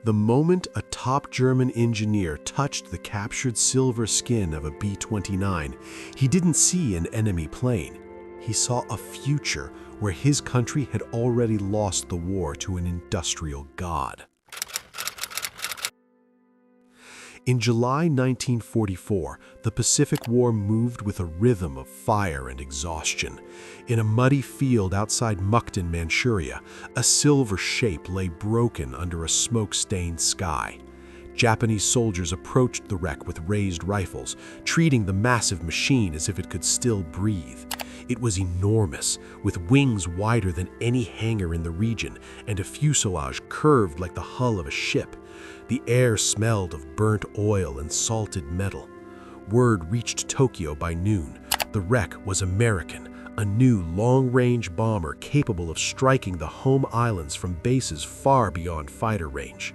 The moment a top German engineer touched the captured silver skin of a B-29, he didn't see an enemy plane. He saw a future where his country had already lost the war to an industrial god. In July 1944, the Pacific War moved with a rhythm of fire and exhaustion. In a muddy field outside Mukden, Manchuria, a silver shape lay broken under a smoke-stained sky. Japanese soldiers approached the wreck with raised rifles, treating the massive machine as if it could still breathe. It was enormous, with wings wider than any hangar in the region and a fuselage curved like the hull of a ship. The air smelled of burnt oil and salted metal. Word reached Tokyo by noon. The wreck was American, a new long-range bomber capable of striking the home islands from bases far beyond fighter range.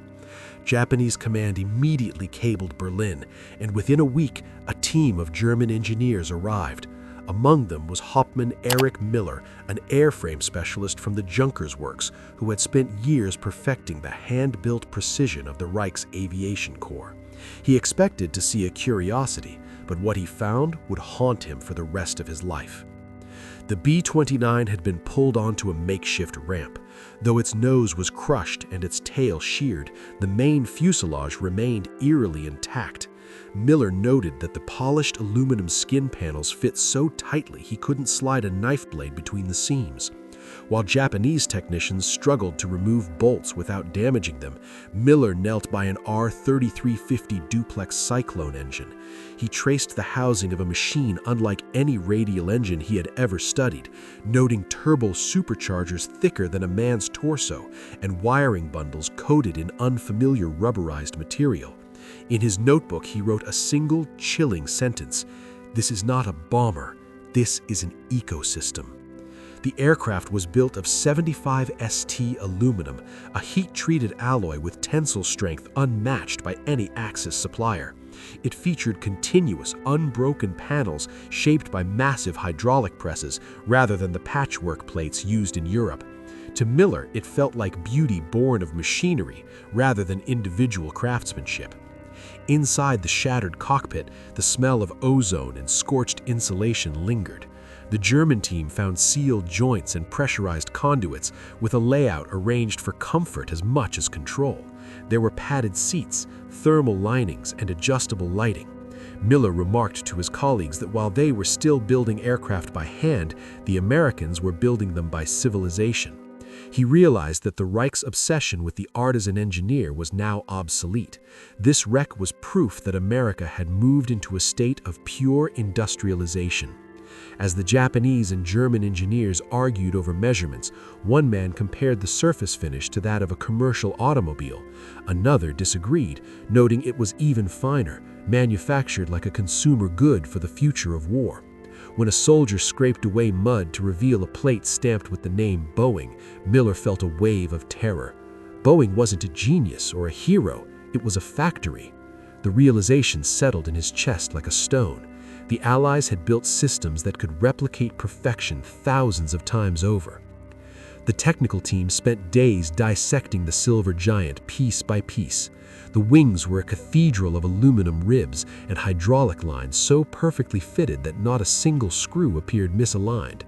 Japanese command immediately cabled Berlin, and within a week, a team of German engineers arrived. Among them was Hopman Eric Miller, an airframe specialist from the Junkers Works, who had spent years perfecting the hand-built precision of the Reich's Aviation Corps. He expected to see a curiosity, but what he found would haunt him for the rest of his life. The B-29 had been pulled onto a makeshift ramp. Though its nose was crushed and its tail sheared, the main fuselage remained eerily intact. Miller noted that the polished aluminum skin panels fit so tightly he couldn't slide a knife blade between the seams. While Japanese technicians struggled to remove bolts without damaging them, Miller knelt by an R-3350 duplex Cyclone engine. He traced the housing of a machine unlike any radial engine he had ever studied, noting turbo superchargers thicker than a man's torso and wiring bundles coated in unfamiliar rubberized material. In his notebook, he wrote a single, chilling sentence: "This is not a bomber, this is an ecosystem." The aircraft was built of 75 ST aluminum, a heat-treated alloy with tensile strength unmatched by any Axis supplier. It featured continuous, unbroken panels shaped by massive hydraulic presses rather than the patchwork plates used in Europe. To Miller, it felt like beauty born of machinery rather than individual craftsmanship. Inside the shattered cockpit, the smell of ozone and scorched insulation lingered. The German team found sealed joints and pressurized conduits, with a layout arranged for comfort as much as control. There were padded seats, thermal linings, and adjustable lighting. Miller remarked to his colleagues that while they were still building aircraft by hand, the Americans were building them by civilization. He realized that the Reich's obsession with the artisan engineer was now obsolete. This wreck was proof that America had moved into a state of pure industrialization. As the Japanese and German engineers argued over measurements, one man compared the surface finish to that of a commercial automobile. Another disagreed, noting it was even finer, manufactured like a consumer good for the future of war. When a soldier scraped away mud to reveal a plate stamped with the name Boeing, Miller felt a wave of terror. Boeing wasn't a genius or a hero, it was a factory. The realization settled in his chest like a stone. The Allies had built systems that could replicate perfection thousands of times over. The technical team spent days dissecting the silver giant piece by piece. The wings were a cathedral of aluminum ribs and hydraulic lines so perfectly fitted that not a single screw appeared misaligned.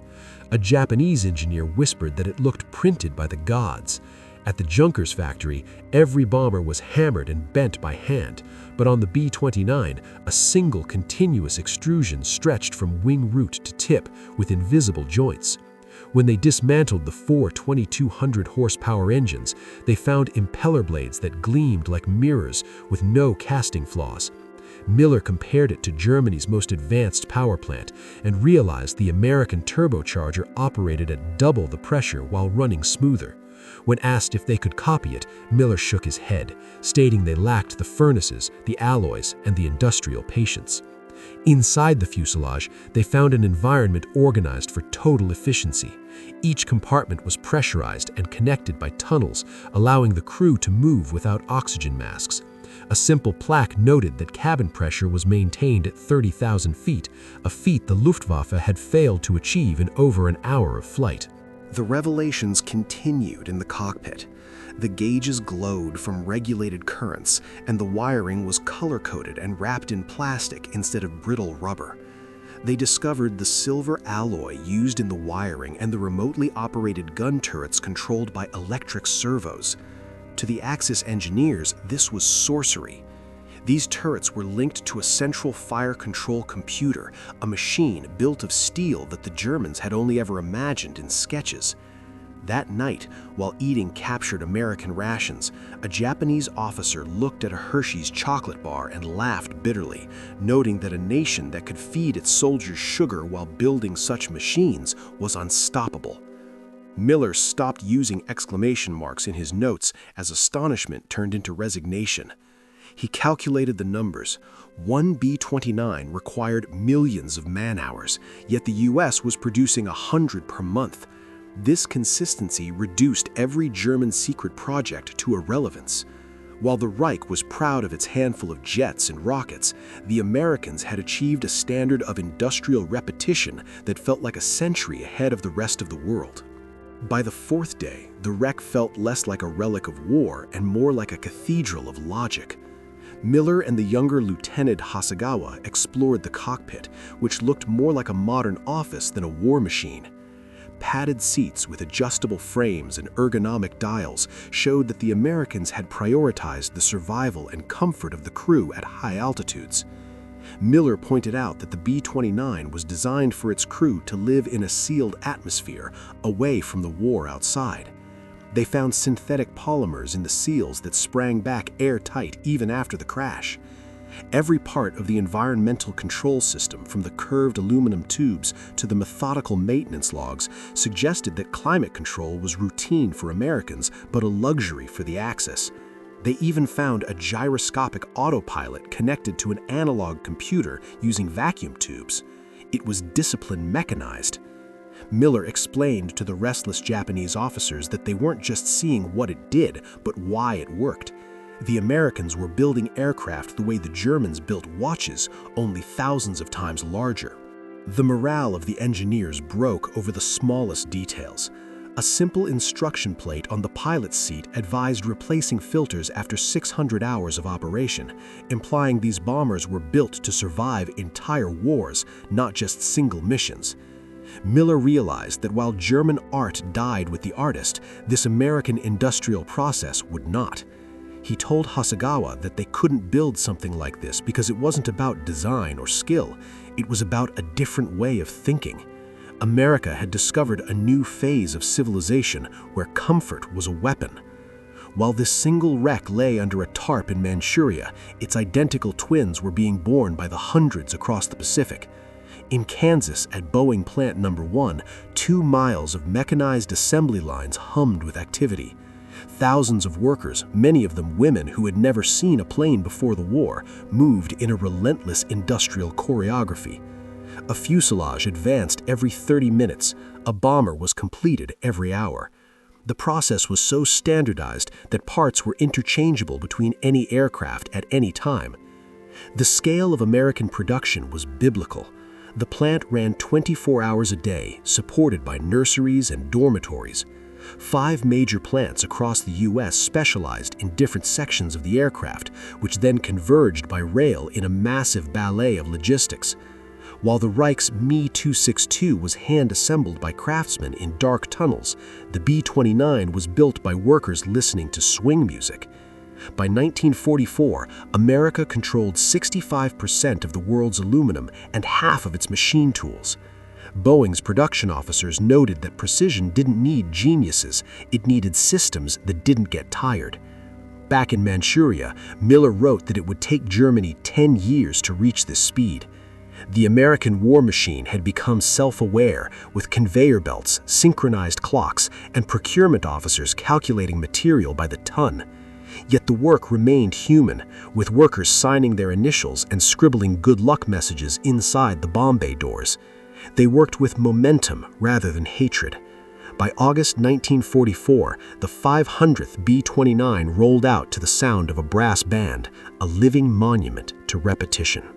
A Japanese engineer whispered that it looked printed by the gods. At the Junkers factory, every bomber was hammered and bent by hand, but on the B-29, a single continuous extrusion stretched from wing root to tip with invisible joints. When they dismantled the four 2,200 horsepower engines, they found impeller blades that gleamed like mirrors with no casting flaws. Miller compared it to Germany's most advanced power plant and realized the American turbocharger operated at double the pressure while running smoother. When asked if they could copy it, Miller shook his head, stating they lacked the furnaces, the alloys, and the industrial patience. Inside the fuselage, they found an environment organized for total efficiency. Each compartment was pressurized and connected by tunnels, allowing the crew to move without oxygen masks. A simple plaque noted that cabin pressure was maintained at 30,000 feet, a feat the Luftwaffe had failed to achieve in over an hour of flight. The revelations continued in the cockpit. The gauges glowed from regulated currents, and the wiring was color-coded and wrapped in plastic instead of brittle rubber. They discovered the silver alloy used in the wiring and the remotely operated gun turrets controlled by electric servos. To the Axis engineers, this was sorcery. These turrets were linked to a central fire control computer, a machine built of steel that the Germans had only ever imagined in sketches. That night, while eating captured American rations, a Japanese officer looked at a Hershey's chocolate bar and laughed bitterly, noting that a nation that could feed its soldiers sugar while building such machines was unstoppable. Miller stopped using exclamation marks in his notes as astonishment turned into resignation. He calculated the numbers. One B-29 required millions of man-hours, yet the U.S. was producing 100 per month. This consistency reduced every German secret project to irrelevance. While the Reich was proud of its handful of jets and rockets, the Americans had achieved a standard of industrial repetition that felt like a century ahead of the rest of the world. By the fourth day, the wreck felt less like a relic of war and more like a cathedral of logic. Miller and the younger Lieutenant Hasegawa explored the cockpit, which looked more like a modern office than a war machine. Padded seats with adjustable frames and ergonomic dials showed that the Americans had prioritized the survival and comfort of the crew at high altitudes. Miller pointed out that the B-29 was designed for its crew to live in a sealed atmosphere, away from the war outside. They found synthetic polymers in the seals that sprang back airtight even after the crash. Every part of the environmental control system, from the curved aluminum tubes to the methodical maintenance logs, suggested that climate control was routine for Americans but a luxury for the Axis. They even found a gyroscopic autopilot connected to an analog computer using vacuum tubes. It was discipline mechanized. Miller explained to the restless Japanese officers that they weren't just seeing what it did, but why it worked. The Americans were building aircraft the way the Germans built watches, only thousands of times larger. The morale of the engineers broke over the smallest details. A simple instruction plate on the pilot's seat advised replacing filters after 600 hours of operation, implying these bombers were built to survive entire wars, not just single missions. Miller realized that while German art died with the artist, this American industrial process would not. He told Hasegawa that they couldn't build something like this because it wasn't about design or skill. It was about a different way of thinking. America had discovered a new phase of civilization where comfort was a weapon. While this single wreck lay under a tarp in Manchuria, its identical twins were being born by the hundreds across the Pacific. In Kansas, at Boeing Plant No. 1, 2 miles of mechanized assembly lines hummed with activity. Thousands of workers, many of them women who had never seen a plane before the war, moved in a relentless industrial choreography. A fuselage advanced every 30 minutes. A bomber was completed every hour. The process was so standardized that parts were interchangeable between any aircraft at any time. The scale of American production was biblical. The plant ran 24 hours a day, supported by nurseries and dormitories. 5 major plants across the U.S. specialized in different sections of the aircraft, which then converged by rail in a massive ballet of logistics. While the Reich's Me-262 was hand-assembled by craftsmen in dark tunnels, the B-29 was built by workers listening to swing music. By 1944, America controlled 65% of the world's aluminum and half of its machine tools. Boeing's production officers noted that precision didn't need geniuses, it needed systems that didn't get tired. Back in Manchuria, Miller wrote that it would take Germany 10 years to reach this speed. The American war machine had become self-aware, with conveyor belts, synchronized clocks, and procurement officers calculating material by the ton. Yet the work remained human, with workers signing their initials and scribbling good luck messages inside the bomb bay doors. They worked with momentum rather than hatred. By August 1944, the 500th B-29 rolled out to the sound of a brass band, a living monument to repetition.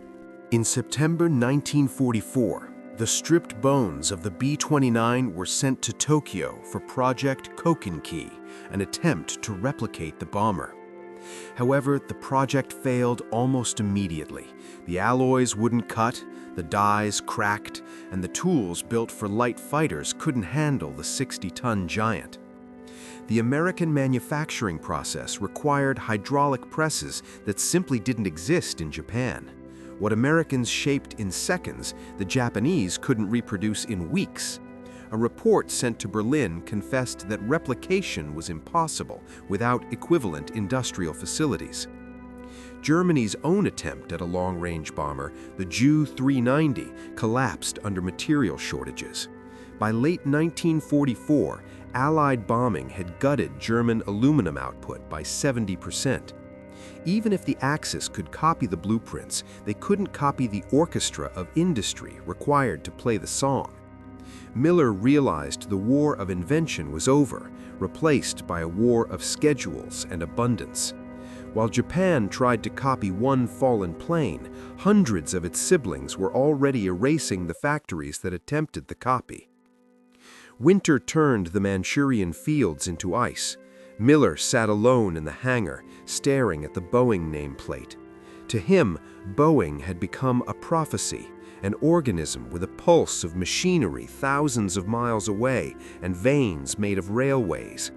In September 1944, The stripped bones of the B-29 were sent to Tokyo for Project Kokenki, an attempt to replicate the bomber. However, the project failed almost immediately. The alloys wouldn't cut, the dies cracked, and the tools built for light fighters couldn't handle the 60-ton giant. The American manufacturing process required hydraulic presses that simply didn't exist in Japan. What Americans shaped in seconds, the Japanese couldn't reproduce in weeks. A report sent to Berlin confessed that replication was impossible without equivalent industrial facilities. Germany's own attempt at a long-range bomber, the Ju-390, collapsed under material shortages. By late 1944, Allied bombing had gutted German aluminum output by 70%. Even if the Axis could copy the blueprints, they couldn't copy the orchestra of industry required to play the song. Miller realized the war of invention was over, replaced by a war of schedules and abundance. While Japan tried to copy one fallen plane, hundreds of its siblings were already erasing the factories that attempted the copy. Winter turned the Manchurian fields into ice. Miller sat alone in the hangar, staring at the Boeing nameplate. To him, Boeing had become a prophecy, an organism with a pulse of machinery thousands of miles away and veins made of railways.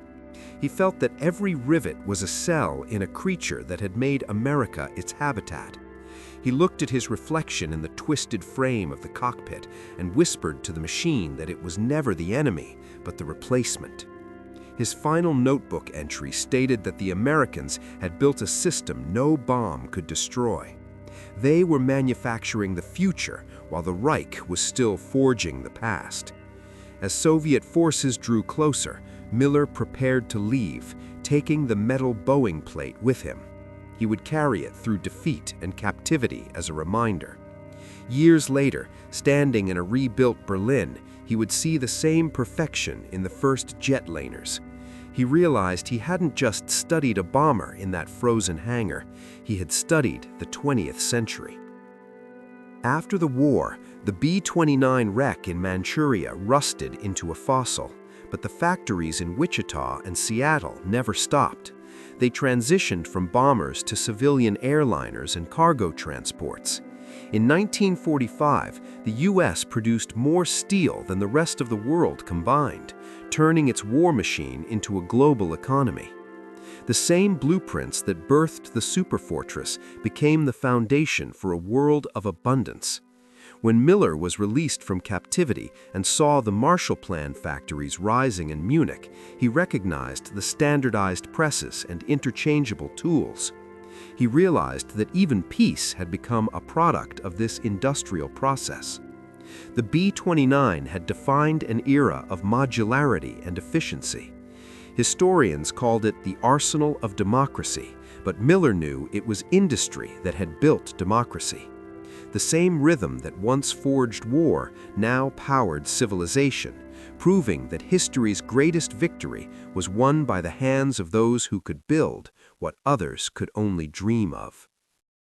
He felt that every rivet was a cell in a creature that had made America its habitat. He looked at his reflection in the twisted frame of the cockpit and whispered to the machine that it was never the enemy, but the replacement. His final notebook entry stated that the Americans had built a system no bomb could destroy. They were manufacturing the future, while the Reich was still forging the past. As Soviet forces drew closer, Miller prepared to leave, taking the metal Boeing plate with him. He would carry it through defeat and captivity as a reminder. Years later, standing in a rebuilt Berlin, he would see the same perfection in the first jetliners. He realized he hadn't just studied a bomber in that frozen hangar, he had studied the 20th century. After the war, the B-29 wreck in Manchuria rusted into a fossil, but the factories in Wichita and Seattle never stopped. They transitioned from bombers to civilian airliners and cargo transports. In 1945, the U.S. produced more steel than the rest of the world combined, turning its war machine into a global economy. The same blueprints that birthed the Superfortress became the foundation for a world of abundance. When Miller was released from captivity and saw the Marshall Plan factories rising in Munich, he recognized the standardized presses and interchangeable tools. He realized that even peace had become a product of this industrial process. The B-29 had defined an era of modularity and efficiency. Historians called it the arsenal of democracy, but Miller knew it was industry that had built democracy. The same rhythm that once forged war now powered civilization, proving that history's greatest victory was won by the hands of those who could build what others could only dream of.